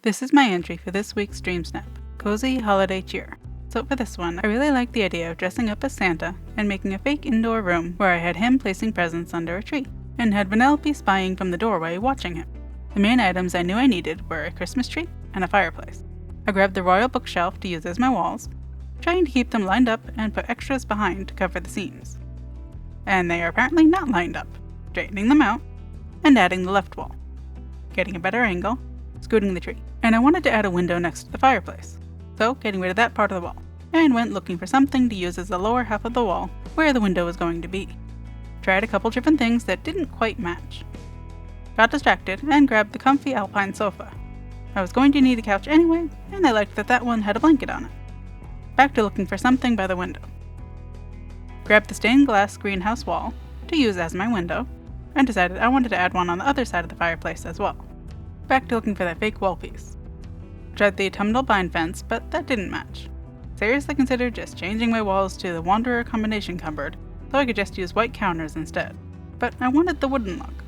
This is my entry for this week's DreamSnap, Cozy Holiday Cheer. So for this one, I really liked the idea of dressing up as Santa and making a fake indoor room where I had him placing presents under a tree, and had Vanellope spying from the doorway watching him. The main items I knew I needed were a Christmas tree and a fireplace. I grabbed the royal bookshelf to use as my walls, trying to keep them lined up and put extras behind to cover the seams. And they are apparently not lined up, straightening them out, and adding the left wall, getting a better angle, scooting the tree. And I wanted to add a window next to the fireplace, so getting rid of that part of the wall, and went looking for something to use as the lower half of the wall where the window was going to be. Tried a couple different things that didn't quite match. Got distracted and grabbed the comfy alpine sofa. I was going to need a couch anyway, and I liked that one had a blanket on it. Back to looking for something by the window. Grabbed the stained glass greenhouse wall to use as my window, and decided I wanted to add one on the other side of the fireplace as well. Back to looking for that fake wall piece. Tried the autumnal vine fence, but that didn't match. Seriously considered just changing my walls to the Wanderer combination cupboard so I could just use white counters instead, but I wanted the wooden look.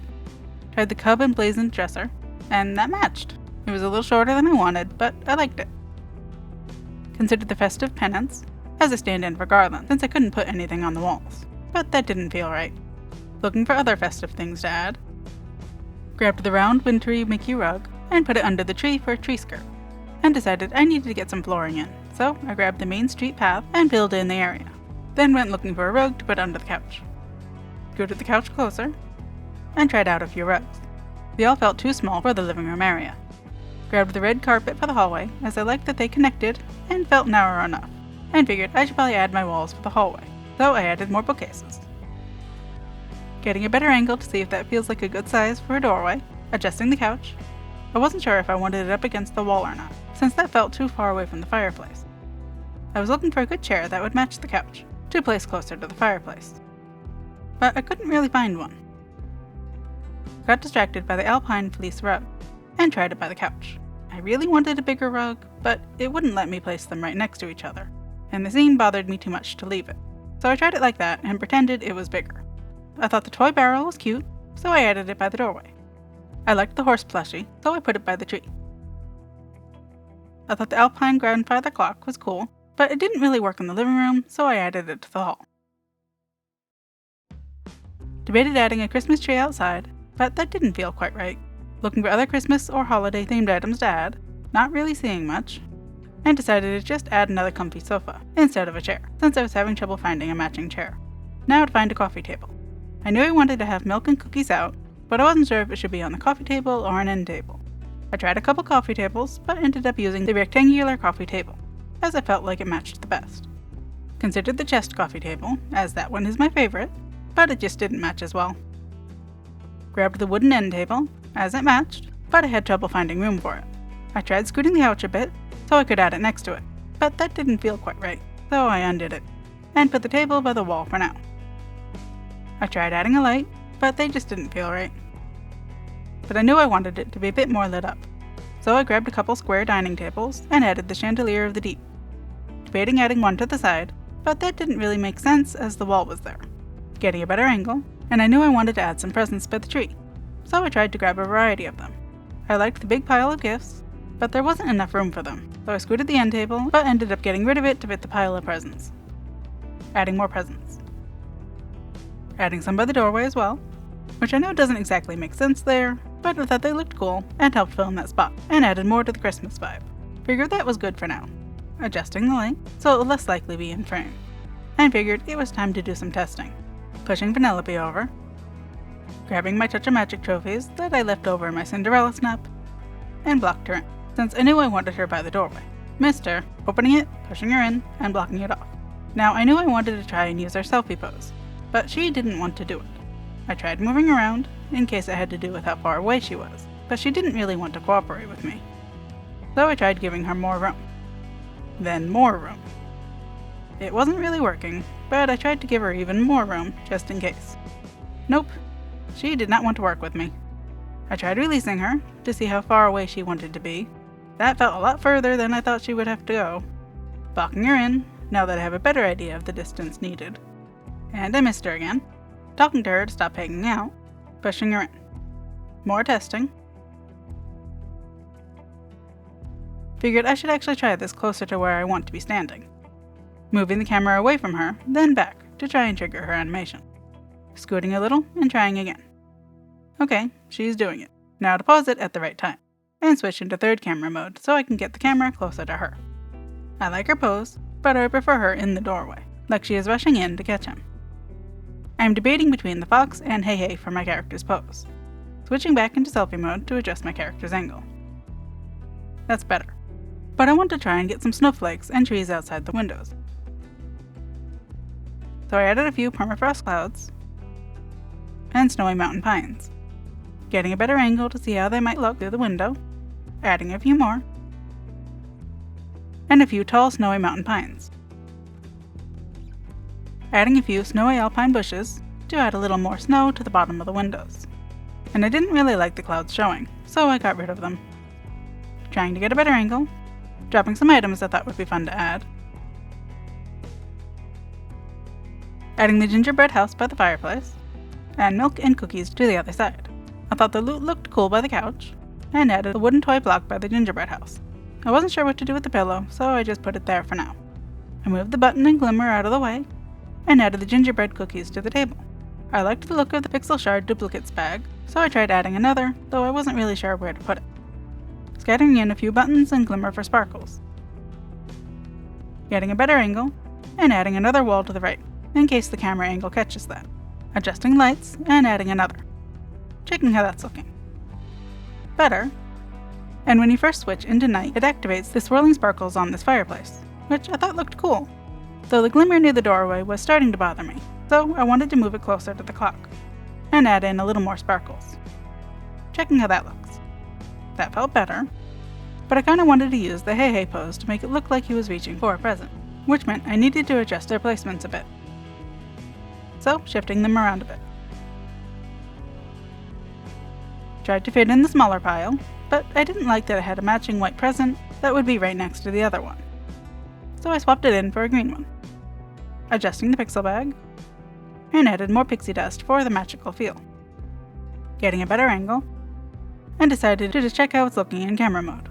Tried the cub emblazoned dresser, and that matched. It was a little shorter than I wanted, but I liked it. Considered the festive pennants as a stand-in for garland, since I couldn't put anything on the walls, but that didn't feel right. Looking for other festive things to add. Grabbed the round wintry Mickey rug and put it under the tree for a tree skirt, and decided I needed to get some flooring in, so I grabbed the main street path and filled in the area. Then went looking for a rug to put under the couch. Scooted the couch closer, and tried out a few rugs. They all felt too small for the living room area. Grabbed the red carpet for the hallway, as I liked that they connected and felt narrow enough, and figured I should probably add my walls for the hallway, so I added more bookcases. Getting a better angle to see if that feels like a good size for a doorway, adjusting the couch. I wasn't sure if I wanted it up against the wall or not, since that felt too far away from the fireplace. I was looking for a good chair that would match the couch, to place closer to the fireplace. But I couldn't really find one. Got distracted by the alpine fleece rug, and tried it by the couch. I really wanted a bigger rug, but it wouldn't let me place them right next to each other, and the seam bothered me too much to leave it. So I tried it like that and pretended it was bigger. I thought the toy barrel was cute, so I added it by the doorway. I liked the horse plushie, so I put it by the tree. I thought the alpine grandfather clock was cool, but it didn't really work in the living room, so I added it to the hall. Debated adding a Christmas tree outside, but that didn't feel quite right. Looking for other Christmas or holiday themed items to add, not really seeing much, and decided to just add another comfy sofa instead of a chair, since I was having trouble finding a matching chair. Now I'd find a coffee table. I knew I wanted to have milk and cookies out, but I wasn't sure if it should be on the coffee table or an end table. I tried a couple coffee tables, but ended up using the rectangular coffee table, as I felt like it matched the best. Considered the chest coffee table, as that one is my favorite, but it just didn't match as well. Grabbed the wooden end table, as it matched, but I had trouble finding room for it. I tried scooting the couch a bit, so I could add it next to it, but that didn't feel quite right, so I undid it, and put the table by the wall for now. I tried adding a light, but they just didn't feel right. But I knew I wanted it to be a bit more lit up, so I grabbed a couple square dining tables and added the chandelier of the deep. Debating adding one to the side, but that didn't really make sense as the wall was there. Getting a better angle, and I knew I wanted to add some presents by the tree, so I tried to grab a variety of them. I liked the big pile of gifts, but there wasn't enough room for them, so I scooted the end table, but ended up getting rid of it to fit the pile of presents. Adding more presents. Adding some by the doorway as well, which I know doesn't exactly make sense there, but I thought they looked cool and helped fill in that spot, and added more to the Christmas vibe. Figured that was good for now. Adjusting the light so it would less likely be in frame, and figured it was time to do some testing. Pushing Vanellope over, grabbing my Touch of Magic trophies that I left over in my Cinderella snap, and blocked her in, since I knew I wanted her by the doorway. Missed her, opening it, pushing her in, and blocking it off. Now I knew I wanted to try and use her selfie pose, but she didn't want to do it. I tried moving around, in case it had to do with how far away she was, but she didn't really want to cooperate with me. So I tried giving her more room. Then more room. It wasn't really working, but I tried to give her even more room, just in case. Nope, she did not want to work with me. I tried releasing her, to see how far away she wanted to be. That felt a lot further than I thought she would have to go. Blocking her in, now that I have a better idea of the distance needed. And I missed her again. Talking to her to stop hanging out, pushing her in. More testing. figured I should actually try this closer to where I want to be standing. Moving the camera away from her, then back, to try and trigger her animation. Scooting a little and trying again. Okay, she's doing it. Now to pause it at the right time, and switch into third camera mode so I can get the camera closer to her. I like her pose, but I prefer her in the doorway, like she is rushing in to catch him. I am debating between the fox and hey hey for my character's pose, switching back into selfie mode to adjust my character's angle. That's better, but I want to try and get some snowflakes and trees outside the windows. So I added a few permafrost clouds and snowy mountain pines, getting a better angle to see how they might look through the window, adding a few more, and a few tall snowy mountain pines. Adding a few snowy alpine bushes to add a little more snow to the bottom of the windows. And I didn't really like the clouds showing, so I got rid of them. Trying to get a better angle, dropping some items I thought would be fun to add. Adding the gingerbread house by the fireplace, and milk and cookies to the other side. I thought the loot looked cool by the couch, and added a wooden toy block by the gingerbread house. I wasn't sure what to do with the pillow, so I just put it there for now. I moved the button and glimmer out of the way, and added the gingerbread cookies to the table. I liked the look of the pixel shard duplicates bag, so I tried adding another, though I wasn't really sure where to put it. Scattering in a few buttons and glimmer for sparkles. Getting a better angle, and adding another wall to the right, in case the camera angle catches that. Adjusting lights, and adding another. Checking how that's looking. Better. And when you first switch into night, it activates the swirling sparkles on this fireplace, which I thought looked cool, though the glimmer near the doorway was starting to bother me, so I wanted to move it closer to the clock, and add in a little more sparkles. Checking how that looks. That felt better, but I kinda wanted to use the hey hey pose to make it look like he was reaching for a present, which meant I needed to adjust their placements a bit. So, shifting them around a bit. Tried to fit in the smaller pile, but I didn't like that it had a matching white present that would be right next to the other one. So I swapped it in for a green one. Adjusting the pixel bag, and added more pixie dust for the magical feel. Getting a better angle, and decided to just check how it's looking in camera mode.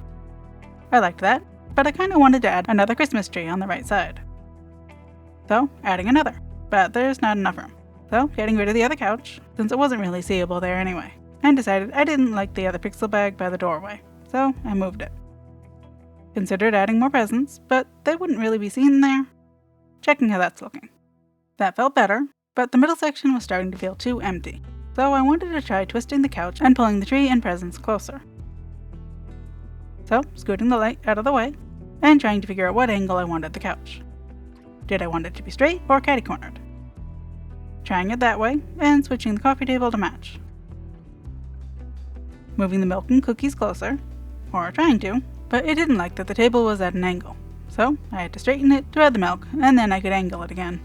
I liked that, but I kinda wanted to add another Christmas tree on the right side. So, adding another, but there's not enough room. So, getting rid of the other couch, since it wasn't really seeable there anyway, and decided I didn't like the other pixel bag by the doorway, so I moved it. Considered adding more presents, but they wouldn't really be seen there. Checking how that's looking. That felt better, but the middle section was starting to feel too empty, so I wanted to try twisting the couch and pulling the tree and presents closer. So, scooting the light out of the way, and trying to figure out what angle I wanted the couch. Did I want it to be straight or catty-cornered? Trying it that way, and switching the coffee table to match. Moving the milk and cookies closer, or trying to, but it didn't like that the table was at an angle, so I had to straighten it to add the milk, and then I could angle it again.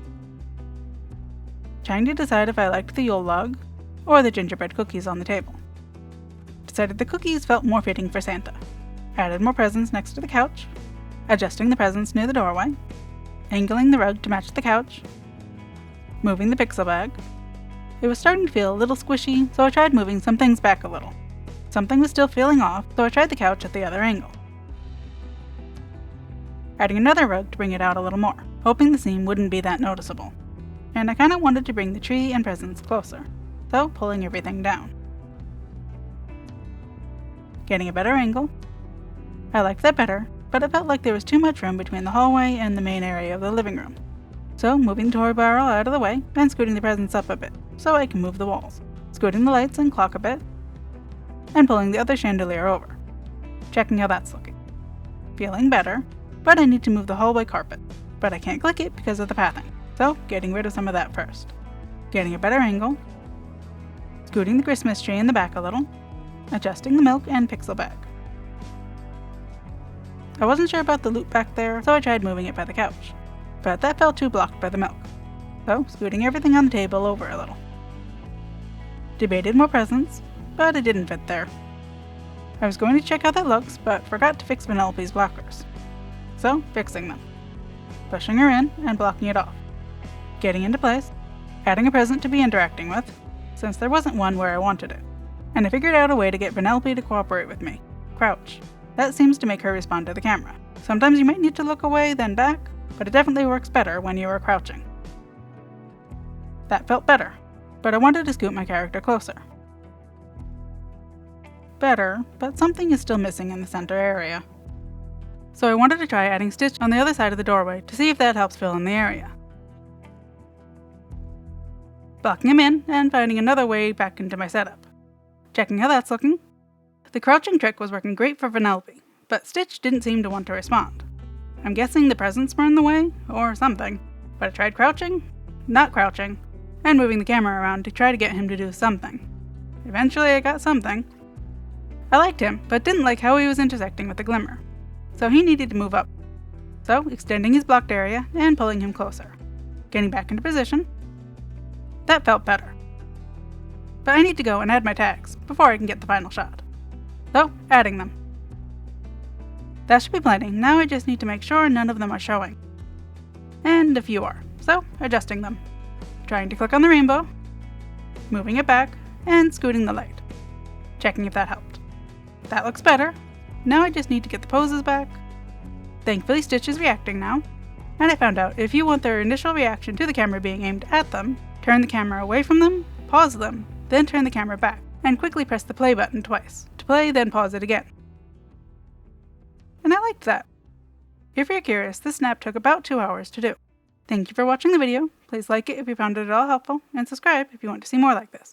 Trying to decide if I liked the Yule log, or the gingerbread cookies on the table. Decided the cookies felt more fitting for Santa. Added more presents next to the couch, adjusting the presents near the doorway, angling the rug to match the couch, moving the pixel bag. It was starting to feel a little squishy, so I tried moving some things back a little. Something was still feeling off, so I tried the couch at the other angle. Adding another rug to bring it out a little more, hoping the seam wouldn't be that noticeable. And I kinda wanted to bring the tree and presents closer, so pulling everything down. Getting a better angle. I liked that better, but it felt like there was too much room between the hallway and the main area of the living room. So moving the toy barrel out of the way and scooting the presents up a bit, so I can move the walls. Scooting the lights and clock a bit, and pulling the other chandelier over. Checking how that's looking. Feeling better, but I need to move the hallway carpet, but I can't click it because of the pathing, so getting rid of some of that first. Getting a better angle, scooting the Christmas tree in the back a little, adjusting the milk and pixel bag. I wasn't sure about the loop back there, so I tried moving it by the couch, but that felt too blocked by the milk, so scooting everything on the table over a little. Debated more presents, but it didn't fit there. I was going to check how that looks, but forgot to fix Vanellope's blockers. So, fixing them. Pushing her in and blocking it off. Getting into place, adding a present to be interacting with, since there wasn't one where I wanted it. And I figured out a way to get Vanellope to cooperate with me. Crouch. That seems to make her respond to the camera. Sometimes you might need to look away, then back, but it definitely works better when you are crouching. That felt better, but I wanted to scoot my character closer. Better, but something is still missing in the center area. So I wanted to try adding Stitch on the other side of the doorway to see if that helps fill in the area. Blocking him in and finding another way back into my setup. Checking how that's looking. The crouching trick was working great for Vanellope, but Stitch didn't seem to want to respond. I'm guessing the presents were in the way, or something, but I tried crouching, not crouching, and moving the camera around to try to get him to do something. Eventually I got something. I liked him, but didn't like how he was intersecting with the glimmer, so he needed to move up. So extending his blocked area and pulling him closer. Getting back into position. That felt better. But I need to go and add my tags before I can get the final shot. So, adding them. That should be plenty. Now I just need to make sure none of them are showing. And a few are, so adjusting them. Trying to click on the rainbow, moving it back, and scooting the light. Checking if that helped. That looks better. Now I just need to get the poses back. Thankfully Stitch is reacting now, and I found out if you want their initial reaction to the camera being aimed at them, turn the camera away from them, pause them, then turn the camera back, and quickly press the play button twice. To play, then pause it again. And I liked that. If you're curious, this snap took about 2 hours to do. Thank you for watching the video. Please like it if you found it at all helpful, and subscribe if you want to see more like this.